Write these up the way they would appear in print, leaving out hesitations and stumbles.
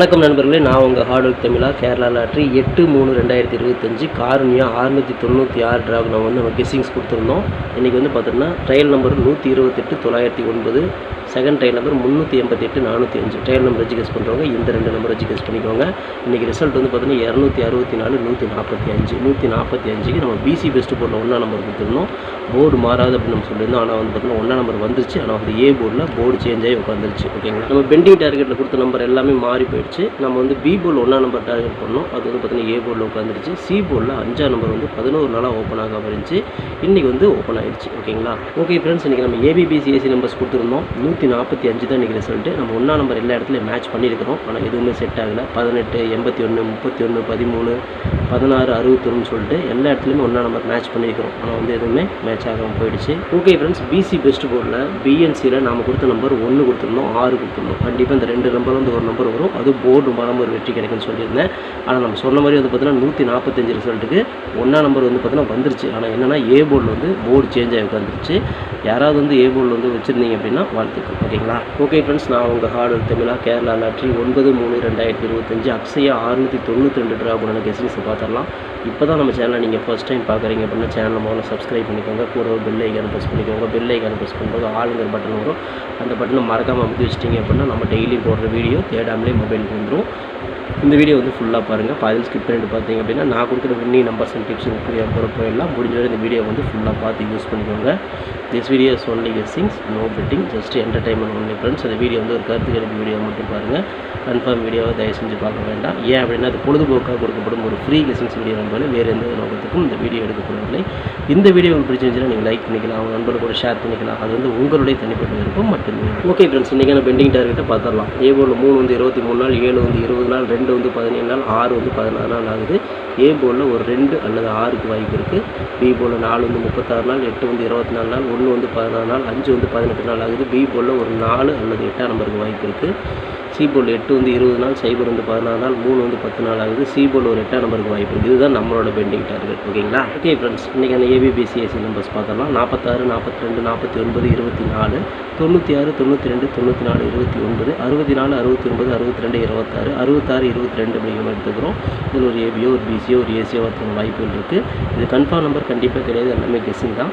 வணக்கம் நண்பர்களே, நான் உங்கள் ஹார்ட் ஒர்க் தமிழா கேரளா லாட்ரி 8/3/2025 காருண்யா 696 டிராக் நம்ம கெஸ்ஸிங்ஸ் கொடுத்துருந்தோம். இன்றைக்கி பார்த்தோம்னா trial number 128,909, second trial number 388,405. Trial number வச்சு கெஸ் பண்ணுறவங்க இந்த ரெண்டு நம்பர் வச்சு கெஸ் பண்ணிக்கோங்க. இன்றைக்கி ரிசல்ட் பார்த்தீங்கன்னா 264, 145. 145க்கு நம்ம பிசி பெஸ்ட் போர்டில் 1ஆம் நம்பர் கொடுத்துருந்தோம். போர்டு மாறாது அப்படின்னு நம்ம சொல்லியிருந்தோம். ஆனால் பார்த்தீங்கன்னா 1ஆம் நம்பர் வந்துருச்சு. ஆனால் ஏ போர்டில் போர்டு சேஞ்ச் ஆகி உட்காந்துருச்சு. ஓகேங்களா, நம்ம பெண்டிங் டார்கெட்டில் கொடுத்த நம்பர் எல்லாமே மாறி போயிடுச்சு. நம்ம பி போர்டில் 1ஆம் நம்பர் டார்கெட் பண்ணோம். அது பார்த்தீங்கன்னா ஏ போர்டில் உட்காந்துருச்சு. சி போர்டில் 5ஆம் நம்பர் 11 நாளாக ஓப்பன் ஆகாமல் இருந்துச்சு. இன்றைக்கி ஓப்பன் ஆகிடுச்சு. ஓகேங்களா, ஓகே ஃப்ரெண்ட்ஸ், இன்றைக்கி நம்ம ஏபிபிசிஎஸ்சி நம்பர்ஸ் கொடுத்துருந்தோம். 145 தான் இன்றைக்கி ரிசல்ட்டு. நம்ம 1ஆம் நம்பர் எல்லா இடத்துலையும் மேட்ச் பண்ணியிருக்கிறோம். ஆனால் எதுவுமே செட் ஆகலை. 18, 81, 31, 13, 16, 61 சொல்லிட்டு எல்லா இடத்துலையுமே 1ஆம் நம்பர் மேட்ச் பண்ணியிருக்கிறோம். ஆனால் எதுவுமே மேட்ச் ஆகாமல் போயிடுச்சு. ஓகே ஃப்ரெண்ட்ஸ், பிசி பெஸ்ட் போர்டில் பிஎன்சியில் நாம் கொடுத்த நம்பர் 1 கொடுத்துருந்தோம், 6 கொடுத்துருந்தோம். கண்டிப்பாக இந்த ரெண்டு நம்பர் ஒரு நம்பர் வரும். அது போர்டு மாறாமல் ஒரு வெற்றி கிடைக்குன்னு சொல்லியிருந்தேன். ஆனால் நம்ம சொன்ன மாதிரி பார்த்தீங்கன்னா 145 ரிசல்ட்டுக்கு 1ஆம் நம்பர் பார்த்தீங்கன்னா வந்துருச்சு. ஆனால் என்னென்னா ஏ போர்டில் போர்டு சேஞ்ச் ஆகி உட்காந்துருச்சு. யாராவது ஏ போர்டில் வச்சுருந்தீங்க அப்படின்னா வாழ்த்துக்கள். ஓகேங்களா, ஓகே ஃப்ரெண்ட்ஸ், நான் உங்கள் ஹார்ட் ஒர்க் தமிழா கேரளா லாட்ரி 9/3/2025 அக்ஷயா 692 டிராகுன கெஸ்ஸிங்ஸை பார்த்துடலாம். இப்போ தான் நம்ம சேனலை நீங்கள் ஃபஸ்ட் டைம் பார்க்குறீங்க அப்படின்னா சேனலை முதல்ல சப்ஸ்கிரைப் பண்ணிக்கோங்க. கூட ஒரு பெல் ஐக்கானை ப்ரெஸ் பண்ணிக்கோங்க. பெல் ஐக்கானை ப்ரெஸ் பண்ணும்போது ஆளுங்கிற பட்டன் வரும். அந்த பட்டனை மறக்காமல் அமுத்தி வச்சிட்டிங்க அப்படின்னா நம்ம டெய்லி போடுற வீடியோ தேடாமலே மொபைலுக்கு வந்துடும். இந்த வீடியோ ஃபுல்லாக பாருங்கள். பாதில் ஸ்கிப் பண்ணிட்டு பார்த்தீங்க அப்படின்னா நான் கொடுக்குற வின்னிங் நம்பர்ஸ் அண்ட் டிப்ஸ் புரிய போயிடலாம். முடிஞ்ச வரை இந்த வீடியோ ஃபுல்லாக பார்த்து யூஸ் பண்ணிக்கோங்க. This video is only guessings, no betting, just entertainment only friends. அந்த வீடியோ ஒரு கருத்து கிடைக்கும் வீடியோ மட்டும் பாருங்கள். கன்ஃபார்ம் வீடியோவை தயவு செஞ்சு பார்க்க வேண்டாம். ஏன் அப்படின்னா அது பொழுதுபோக்காக கொடுக்கப்படும் ஒரு ஃப்ரீ கெஸ்ஸிங்ஸ் வீடியோ நண்பர்களே. வேறு எந்த நோக்கத்துக்கும் இந்த வீடியோ எடுக்கப்படவில்லை. இந்த வீடியோ உங்களுக்கு பிடிச்சிருந்துச்சுன்னா நீங்கள் லைக் பண்ணிக்கலாம், அவங்க நண்பர்கள் கூட ஷேர் பண்ணிக்கலாம். அது உங்களுடைய தனிப்பட்ட விருப்பம் மட்டுமே. ஓகே ஃப்ரெண்ட்ஸ், இன்றைக்கான பெண்டிங் டார்கெட்டை பார்த்துடலாம். ஏ போர்டில் 3 23 நாள், 7 20 நாள், 2 17 நாள், 6 16 நாள் ஆகுது. ஏ போர்டில் ஒரு 2 அல்லது 6க்கு வாய்ப்பு இருக்குது. பி போர்டில் 4 36 நாள், 8 24 நாள், 1 14 நாள், 5 18 நாள் ஆகுது. பி போர்டில் ஒரு 4 அல்லது 8ஆம் நம்பருக்கு வாய்ப்பு இருக்குது. சி போர்டில் 8 20 நாள், 0 16 நாள், 3 10 நாள் ஆகுது. சி போர்டில் ஒரு 8ஆம் நம்பருக்கு வாய்ப்பு இருக்குது. இதுதான் நம்மளோட பெண்டிங் டார்கெட். ஓகேங்களா, ஓகே ஃப்ரெண்ட்ஸ், இன்றைக்கி அந்த ஏபிபிசிஎஸ்சி நம்பர்ஸ் பார்த்துடலாம். 46 42 49 24, 96 92 94 29, 64 69 62 26, 66 22 அப்படிங்கிற மாதிரி எடுத்துக்கிறோம். இதில் ஒரு ஏபியோ ஒரு பிசியோ ஒரு ஏசியோ வரதுக்கு வாய்ப்புகள் இருக்குது. இது கன்ஃபார்ம் நம்பர் கண்டிப்பாக கிடையாது. எல்லாமே கெஸ்ஸிங் தான்.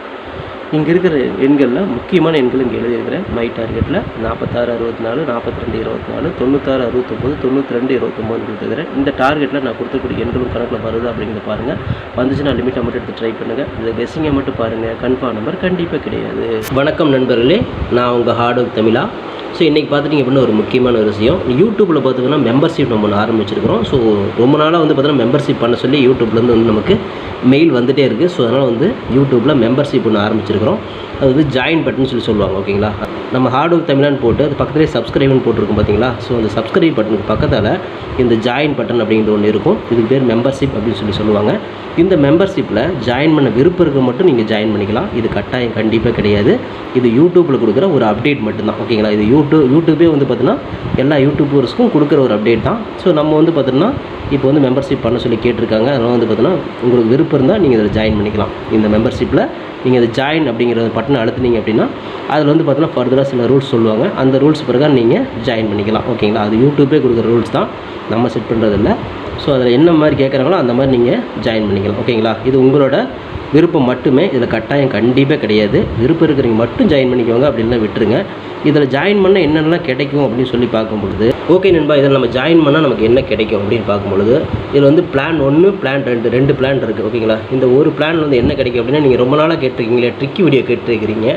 இங்கே இருக்கிற எண்களில் முக்கியமான எண்கள் இங்கே எழுதியிருக்கிறேன். மை டார்கெட்டில் 46 64, 42 24, 96 69, 92 29 கொடுத்துருக்கிறேன். இந்த டார்கெட்டில் நான் கொடுத்தக்கூடிய எண்களும் கணக்கில் வருது அப்படிங்கிறத பாருங்கள். வந்துச்சுன்னா லிமிட்டை மட்டும் எடுத்து ட்ரை பண்ணுங்கள். இந்த கெஸ்ஸிங்கை மட்டும் பாருங்கள். கன்ஃபார்ம் நம்பர் கண்டிப்பாக கிடையாது. வணக்கம் நண்பர்களே, நான் உங்கள் ஹார்ட் ஒர்க் தமிழா. ஸோ இன்றைக்கி பார்த்துட்டிங்க அப்படின்னா ஒரு முக்கியமான ஒரு விஷயம். யூடியூப்பில் பார்த்திங்கன்னா மெம்பர்ஷிப் நம்ம ஒன்று ஆரம்பிச்சிருக்கிறோம். ஸோ ரொம்ப நாளாக பார்த்தீங்கன்னா மெம்பர்ஷிப் பண்ண சொல்லி யூடியூப்லேருந்து நமக்கு மெயில் வந்துகிட்டே இருக்குது. ஸோ அதனால் யூடியூப்பில் மெம்பர்ஷிப் ஒன்று ஆரம்பிச்சிருக்கிறோம். அது ஜாயின் பட்டன் சொல்லுவாங்க. ஓகேங்களா, நம்ம ஹார்ட் ஒர்க் தமிழான்னு போட்டு அது பக்கத்துலேயே சப்ஸ்கிரைப்னு போட்டிருக்கோம் பார்த்தீங்களா. ஸோ அந்த சப்ஸ்கிரைப் பட்டனுக்கு பக்கத்தில் இந்த ஜாயின் பட்டன் அப்படிங்கிறது ஒன்று இருக்கும். இதுக்கு பேர் மெம்பர்ஷிப் அப்படின்னு சொல்லுவாங்க. இந்த மெம்பர்ஷிப்பில் ஜாயின் பண்ண விருப்பம் இருக்க மட்டும் நீங்கள் ஜாயின் பண்ணிக்கலாம். இது கட்டாயம் கண்டிப்பாக கிடையாது. இது யூடியூப்பில் கொடுக்குற ஒரு அப்டேட் மட்டும்தான். ஓகேங்களா, இது யூடியூபே பார்த்தீங்கன்னா எல்லா யூடியூபர்ஸ்க்கும் கொடுக்குற ஒரு அப்டேட் தான். ஸோ நம்ம பார்த்தீங்கன்னா இப்போ மெம்பர்ஷிப் பண்ண சொல்லி கேட்டிருக்காங்க. அதனால் பார்த்தீங்கன்னா உங்களுக்கு விருப்பம் இருந்தால் நீங்கள் இதில் ஜாயின் பண்ணிக்கலாம். இந்த மெம்பர்ஷிப்பில் நீங்கள் அதை ஜாயின் அப்படிங்கிற பட்டனை அழுத்துனீங்க அப்படின்னா அதில் பார்த்தீங்கன்னா ஃபர்தராக சில ரூல்ஸ் சொல்லுவாங்க. அந்த ரூல்ஸ் பிரகாரம் நீங்கள் ஜாயின் பண்ணிக்கலாம். ஓகேங்களா, அது யூடியூப்பே கொடுக்குற ரூல்ஸ் தான், நம்ம செட் பண்ணுறதில்ல. ஸோ அதில் என்ன மாதிரி கேட்குறாங்களோ அந்த மாதிரி நீங்கள் ஜாயின் பண்ணிக்கலாம். ஓகேங்களா, இது உங்களோட விருப்பம் மட்டுமே. இதில் கட்டாயம் கண்டிப்பாக கிடையாது. விருப்பம் இருக்கிறவங்க மட்டும் ஜாயின் பண்ணிக்கோங்க, அப்படின்லாம் விட்டுருங்க. இதில் ஜாயின் பண்ணால் என்னென்னலாம் கிடைக்கும் அப்படின்னு சொல்லி பார்க்கும்பொழுது, ஓகே நண்பா, இதில் நம்ம ஜாயின் பண்ணால் நமக்கு என்ன கிடைக்கும் அப்படின்னு பார்க்கும்பொழுது, இதில் பிளான் 1 பிளான் 2 பிளான் இருக்குது. ஓகேங்களா, இந்த ஒரு பிளான் என்ன கிடைக்கும் அப்படின்னா, நீங்கள் ரொம்ப நாளாக கேட்டிருக்கீங்களே ட்ரிக்கி வீடியோ கேட்டிருக்கிறீங்க.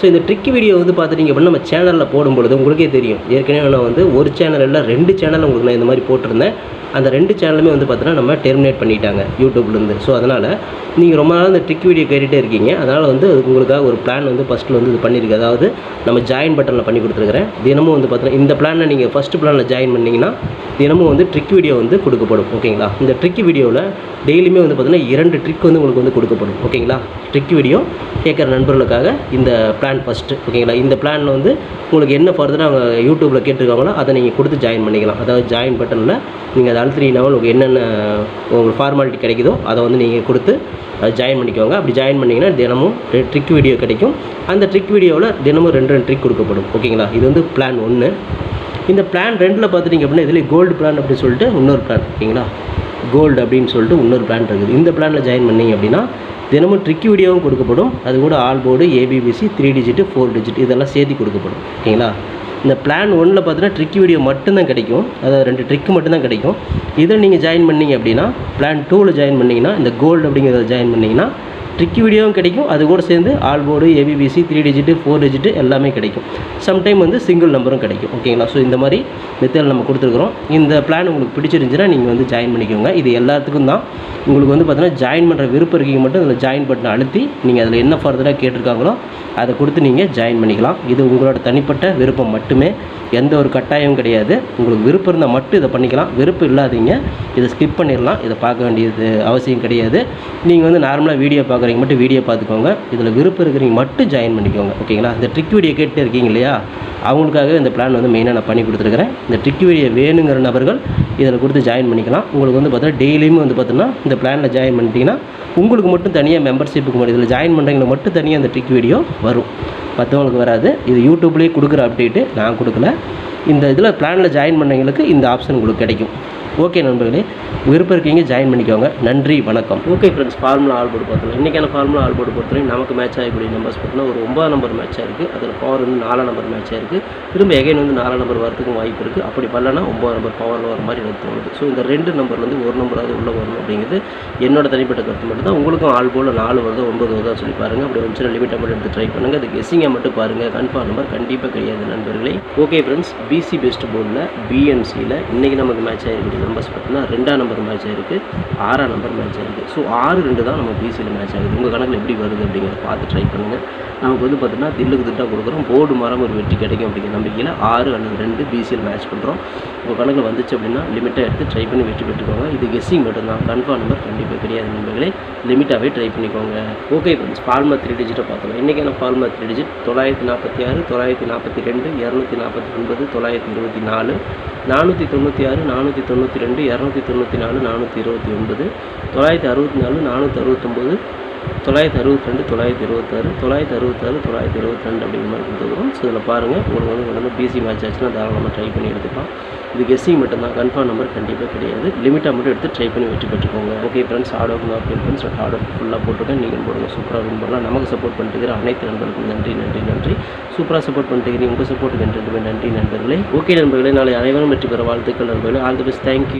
ஸோ இந்த ட்ரிக்கி வீடியோ பார்த்துட்டிங்க அப்படின்னா நம்ம சேனலில் போடும்பொழுது உங்களுக்கே தெரியும். ஏற்கனவே நான் ஒரு சேனல் இல்லை 2 சேனல் உங்களுக்கு நான் இந்த மாதிரி போட்டிருந்தேன். அந்த 2 சேனலுமே பார்த்தீங்கன்னா நம்ம டெர்மினேட் பண்ணிட்டாங்க யூடியூப்லேருந்து. ஸோ அதனால் நீங்கள் ரொம்ப நாள் இந்த ட்ரிக் வீடியோ கேட்டுகிட்டே இருக்கீங்க. அதனால் உங்களுக்காக ஒரு பிளான் ஃபஸ்ட்டில் இது பண்ணியிருக்கு. அதாவது நம்ம ஜாயின் பட்டனில் பண்ணி கொடுத்துருக்குறேன். தினமும் பார்த்தீங்கன்னா இந்த பிளானில் நீங்கள் ஃபஸ்ட்டு பிளானில் ஜாயின் பண்ணிங்கன்னா தினமும் ட்ரிக் வீடியோ கொடுக்கப்படும். ஓகேங்களா, இந்த ட்ரிக் வீடியோவில் டெய்லியுமே பார்த்தீங்கன்னா 2 ட்ரிக் உங்களுக்கு கொடுக்கப்படும். ஓகேங்களா, ட்ரிக் வீடியோ கேட்குற நண்பர்களுக்காக இந்த பிளான் ஃபஸ்ட்டு. ஓகேங்களா, இந்த பிளானில் உங்களுக்கு என்ன ஃபர்தராக அவங்க யூடியூப்பில் கேட்டிருக்காங்களோ அதை நீங்கள் கொடுத்து ஜாயின் பண்ணிக்கலாம். அதாவது ஜாயின் பட்டனில் நீங்கள் அதை அழுத்தினீங்கன்னா உங்களுக்கு என்னென்ன உங்களுக்கு ஃபார்மாலிட்டி கிடைக்குதோ அதை நீங்கள் கொடுத்து அது ஜாயின் பண்ணிக்கோங்க. அப்படி ஜாயின் பண்ணிங்கன்னா தினமும் ட்ரிக் வீடியோ கிடைக்கும். அந்த ட்ரிக் வீடியோவில் தினமும் 2 ட்ரிக் கொடுக்கப்படும். ஓகேங்களா, இது பிளான் 1. இந்த பிளான் 2ல் பார்த்துட்டிங்க அப்படின்னா இதில் கோல்டு பிளான் அப்படின்னு சொல்லிட்டு இன்னொரு பிளான், ஓகேங்களா, கோல்டு அப்படின்னு சொல்லிட்டு இன்னொரு பிளான் இருக்குது. இந்த பிளானில் ஜாயின் பண்ணிங்க அப்படின்னா தினமும் ட்ரிக் வீடியோவும் கொடுக்கப்படும். அது கூட all board, ABBC, 3 digit 4 digit இதெல்லாம் சேர்த்து கொடுக்கப்படும், ஓகேங்களா. இந்த பிளான் 1ல் பார்த்தீங்கன்னா ட்ரிக் வீடியோ மட்டும்தான் கிடைக்கும், அதாவது 2 ட்ரிக் மட்டும்தான் கிடைக்கும். இதில் நீங்கள் ஜாயின் பண்ணிங்க அப்படின்னா பிளான் 2ல் ஜாயின் பண்ணிங்கன்னா இந்த கோல்டு அப்படிங்கிறத ஜாயின் பண்ணிங்கன்னா ட்ரிக் வீடியோவும் கிடைக்கும். அது கூட சேர்ந்து all board, ABBC, 3 digit 4 digit எல்லாமே கிடைக்கும். சம்டைம் வந்து சிங்கிள் நம்பரும் கிடைக்கும், ஓகேங்களா. ஸோ இந்த மாதிரி மெத்தட் நம்ம கொடுத்துருக்குறோம். இந்த பிளான் உங்களுக்கு பிடிச்சிருந்துச்சுன்னா நீங்கள் வந்து ஜாயின் பண்ணிக்கோங்க. இது எல்லாத்துக்கும் தான். உங்களுக்கு வந்து பார்த்தீங்கன்னா ஜாயின் பண்ணுற விருப்பம் இருக்கீங்க மட்டும் அதில் ஜாயின் பட்டனை அழுத்தி நீங்கள் அதில் என்ன ஃபர்தராக கேட்டிருக்காங்களோ அதை கொடுத்து நீங்கள் ஜாயின் பண்ணிக்கலாம். இது உங்களோட தனிப்பட்ட விருப்பம் மட்டுமே, எந்த ஒரு கட்டாயமும் கிடையாது. உங்களுக்கு விருப்பம் இருந்தால் மட்டும் இதை பண்ணிக்கலாம். விருப்பம் இல்லாதீங்க இதை ஸ்கிப் பண்ணிடலாம். இதை பார்க்க வேண்டியது அவசியம் கிடையாது. நீங்கள் வந்து நார்மலாக வீடியோ பார்க்குறீங்க மட்டும் வீடியோ பார்த்துக்கோங்க. இதில் விருப்பம் இருக்கிறீங்க மட்டும் ஜாயின் பண்ணிக்கோங்க, ஓகேங்களா. இந்த ட்ரிக் வீடியோ கேட்டு இருக்கீங்க இல்லையா, அவங்களுக்காக இந்த பிளான் வந்து மெயினாக நான் பண்ணி கொடுத்துருக்கிறேன். இந்த ட்ரிக் வீடியோ வேணுங்கிற நபர்கள் இதில் கொடுத்து ஜாயின் பண்ணிக்கலாம். உங்களுக்கு வந்து பார்த்தீங்கன்னா டெய்லியுமே வந்து பார்த்தீங்கன்னா இந்த பிளானில் ஜாயின் பண்ணிட்டீங்கன்னா உங்களுக்கு மட்டும் தனியாக மெம்பர்ஷிப்புக்கு மட்டும் இதில் ஜாயின் பண்ணுறவங்களுக்கு மட்டும் தனியாக அந்த ட்ரிக் வீடியோ வரும், மற்றவங்களுக்கு வராது. இது யூடியூப்லேயே கொடுக்குற அப்டேட்டு, நான் கொடுக்கல. இந்த இதில் பிளானில் ஜாயின் பண்ணவங்களுக்கு இந்த ஆப்ஷன் உங்களுக்கு கிடைக்கும். ஓகே நண்பர்களே, விருப்பம் இருக்கீங்க ஜாயின் பண்ணிக்கோங்க. நன்றி, வணக்கம். Okay friends, formula all board பார்த்தோம். இன்றைக்கான ஃபார்முலா ஆல் போர்டு பொறுத்தவரைக்கும் நமக்கு மேட்ச் ஆகக்கூடிய நம்பர்ஸ் பார்த்தீங்கன்னா ஒரு 9 நம்பர் மேட்சாக இருக்குது. அதில் பவர் வந்து 4 நம்பர் மேட்சாக இருக்குது. திரும்ப எகைன் வந்து 4 நம்பர் வரதுக்கும் வாய்ப்பு இருக்குது. அப்படி பண்ணலன்னா 9 நம்பர் பவரில் வர மாதிரி எனக்கு தோணுது. ஸோ இந்த 2 நம்பர்லேருந்து ஒரு நம்பராவது உள்ளே வரணும் அப்படிங்கிறது என்னோட தனிப்பட்ட கருத்து மட்டும் தான். உங்களுக்கும் ஆல் போர்டில் 4 வருதோ 9 வருதோ சொல்லி பாருங்கள். அப்படி வந்துச்சுன்னா லிமிட்டை மட்டும் எடுத்து ட்ரை பண்ணுங்கள். அது கெஸ்ஸிங்காக மட்டும் பாருங்கள். கன்ஃபார்ம் நம்பர் கண்டிப்பாக கிடையாது நண்பர்களே. ஓகே ஃப்ரெண்ட்ஸ், பிசி பெஸ்ட் போர்டில் பிஎன்சியில் இன்றைக்கி நமக்கு மேட்ச் ஆகிருக்கக்கூடிய நம்பர்ஸ் பார்த்தீங்கன்னா 2ஆம் நம்பர் மேட்ச் ஆகிருக்கு, 6ஆம் நம்பர் மேட்ச் ஆகிருக்கு. ஸோ 6-2 தான் நம்ம பிசியில் மேட்ச் ஆகுது. உங்கள் கணக்கில் எப்படி வருது அப்படிங்கிறத பார்த்து ட்ரை பண்ணுங்கள். நமக்கு வந்து பார்த்தீங்கன்னா தில்லுக்கு திட்டாக கொடுக்குறோம். போர்டு மரம் ஒரு வெற்றி கிடைக்கும் அப்படிங்கிற நம்பிக்கையில் 6 அல்லது 2 பிசியில் மேட்ச் பண்ணுறோம். உங்கள் கணக்கில் வந்துச்சு அப்படின்னா லிமிட்டாக எடுத்து ட்ரை பண்ணி வெற்றி பெற்றுக்கோங்க. இது கெஸ்ஸிங் மட்டும்தான், கன்ஃபார்ம் நம்பர் கண்டிப்பாக கிடையாது நண்பர்களே. லிமிட்டாகவே ட்ரை பண்ணிக்கோங்க. ஓகே ஃப்ரெண்ட்ஸ், ஃபார்முலா 3 டிஜிட்டை பார்க்கலாம். இன்றைக்கான ஃபார்முலா 3 டிஜிட் 946, 942, 249, 924, 496, 492, 294, 429, 964, 469, 962, 926, 966, 922 அப்படிங்கிற மாதிரி கொடுத்துருக்குறோம். ஸோ இதில் பாருங்கள், உங்களுக்கு வந்து பிசி மேட்ச் ஆச்சுன்னா தாராளமாக ட்ரை பண்ணி எடுத்துக்கலாம். இது கெஸ்ஸிங் மட்டும்தான், கன்ஃபார்ம் நம்பர் கண்டிப்பாக கிடையாது. லிமிட்டாக மட்டும் எடுத்து ட்ரை பண்ணி வெற்றி பெற்றுக்கோங்க. ஓகே ஃப்ரெண்ட்ஸ், ஹார்ட் ஒர்க் நான் ஃப்ரெண்ட்ஸ் ஹார்ட் ஒர்க் ஃபுல்லாக போட்டுருக்கேன். நீங்கள் போடுங்க, சூப்பராக வின் பண்ணலாம். நமக்கு சப்போர்ட் பண்ணிட்டு அனைத்து நண்பர்களுக்கும் நன்றி நன்றி நன்றி. சூப்பராக சப்போர்ட் பண்ணிட்டு உங்கள் சப்போர்ட்டுக்கு நன்றி நண்பர்களே. ஓகே நண்பர்களே, நாளை அனைவரும் வெற்றி பெற வாழ்த்துக்கள் நண்பர்களே. All the best, thank you.